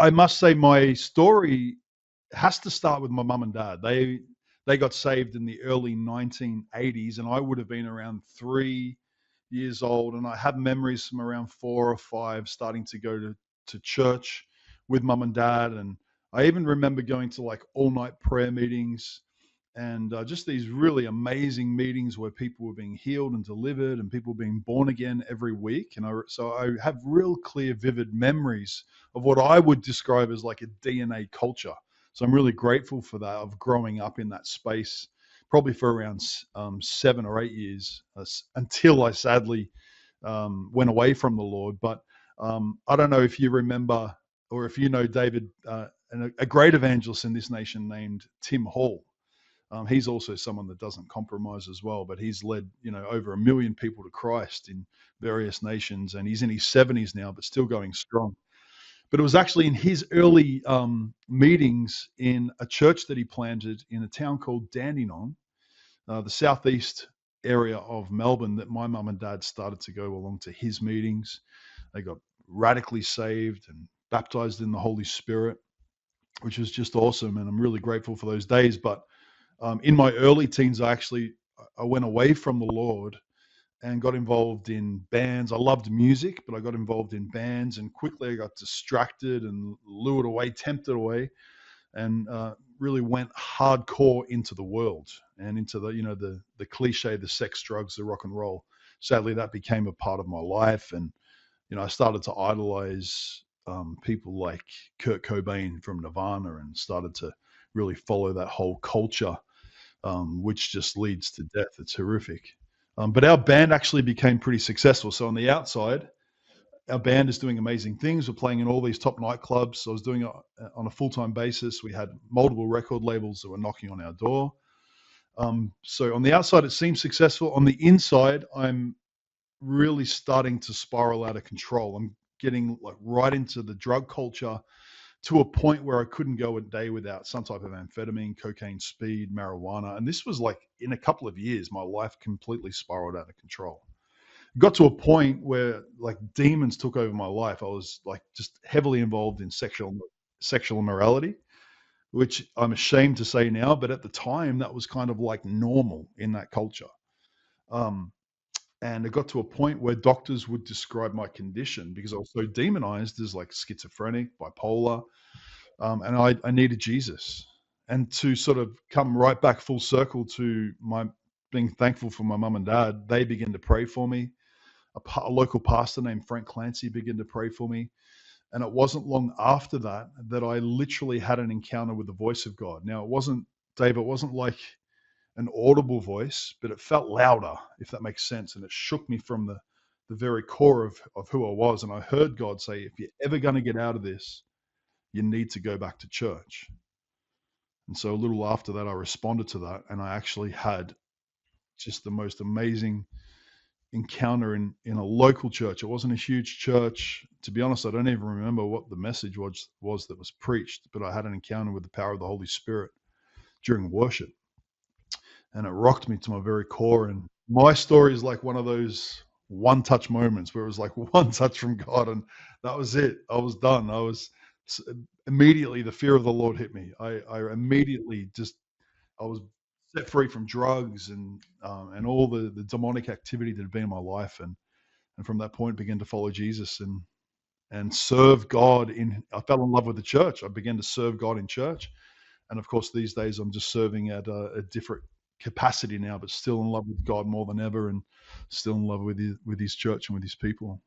I must say my story has to start with my mum and dad. They got saved in the early 1980s, and I would have been around 3 years old. And I have memories from around 4 or 5 starting to go to church with mum and dad. And I even remember going to like all night prayer meetings and just these really amazing meetings where people were being healed and delivered and people being born again every week. So I have real clear, vivid memories of what I would describe as like a DNA culture. So I'm really grateful for that, of growing up in that space, probably for around 7 or 8 years until I sadly went away from the Lord. But I don't know if you remember or if you know David, a great evangelist in this nation named Tim Hall. He's also someone that doesn't compromise as well, but he's led, over 1 million people to Christ in various nations, and he's in his 70s now, but still going strong. But it was actually in his early meetings in a church that he planted in a town called Dandenong, the southeast area of Melbourne, that my mum and dad started to go along to his meetings. They got radically saved and baptized in the Holy Spirit, which was just awesome, and I'm really grateful for those days. But in my early teens, I went away from the Lord and got involved in bands. I loved music, but I got involved in bands, and quickly I got distracted and lured away, tempted away, and really went hardcore into the world and into the cliche, the sex, drugs, the rock and roll. Sadly, that became a part of my life, and I started to idolize people like Kurt Cobain from Nirvana, and started to really follow that whole culture, which just leads to death. It's horrific. But our band actually became pretty successful. So on the outside, our band is doing amazing things. We're playing in all these top nightclubs. So I was doing it on a full-time basis. We had multiple record labels that were knocking on our door. So on the outside, it seems successful. On the inside, I'm really starting to spiral out of control. I'm getting like right into the drug culture, to a point where I couldn't go a day without some type of amphetamine, cocaine, speed, marijuana. And this was like in a couple of years, my life completely spiraled out of control. It got to a point where like demons took over my life. I was like just heavily involved in sexual immorality, which I'm ashamed to say now, but at the time that was kind of like normal in that culture. Um, and it got to a point where doctors would describe my condition, because I was so demonized, as like schizophrenic, bipolar, and I needed Jesus. And to sort of come right back full circle to my being thankful for my mum and dad, they began to pray for me. A local pastor named Frank Clancy began to pray for me. And it wasn't long after that I literally had an encounter with the voice of God. Now, Dave, it wasn't like an audible voice, but it felt louder, if that makes sense. And it shook me from the very core of who I was. And I heard God say, if you're ever going to get out of this, you need to go back to church. And so a little after that, I responded to that, and I actually had just the most amazing encounter in a local church. It wasn't a huge church. To be honest, I don't even remember what the message was that was preached, but I had an encounter with the power of the Holy Spirit during worship. And it rocked me to my very core. And my story is like one of those one touch moments where it was like one touch from God, and that was it. I was done. Immediately the fear of the Lord hit me. I immediately I was set free from drugs and all the demonic activity that had been in my life, and from that point began to follow Jesus and serve God. I fell in love with the church. I began to serve God in church, and of course these days I'm just serving at a different capacity now, but still in love with God more than ever, and still in love with his church and with his people.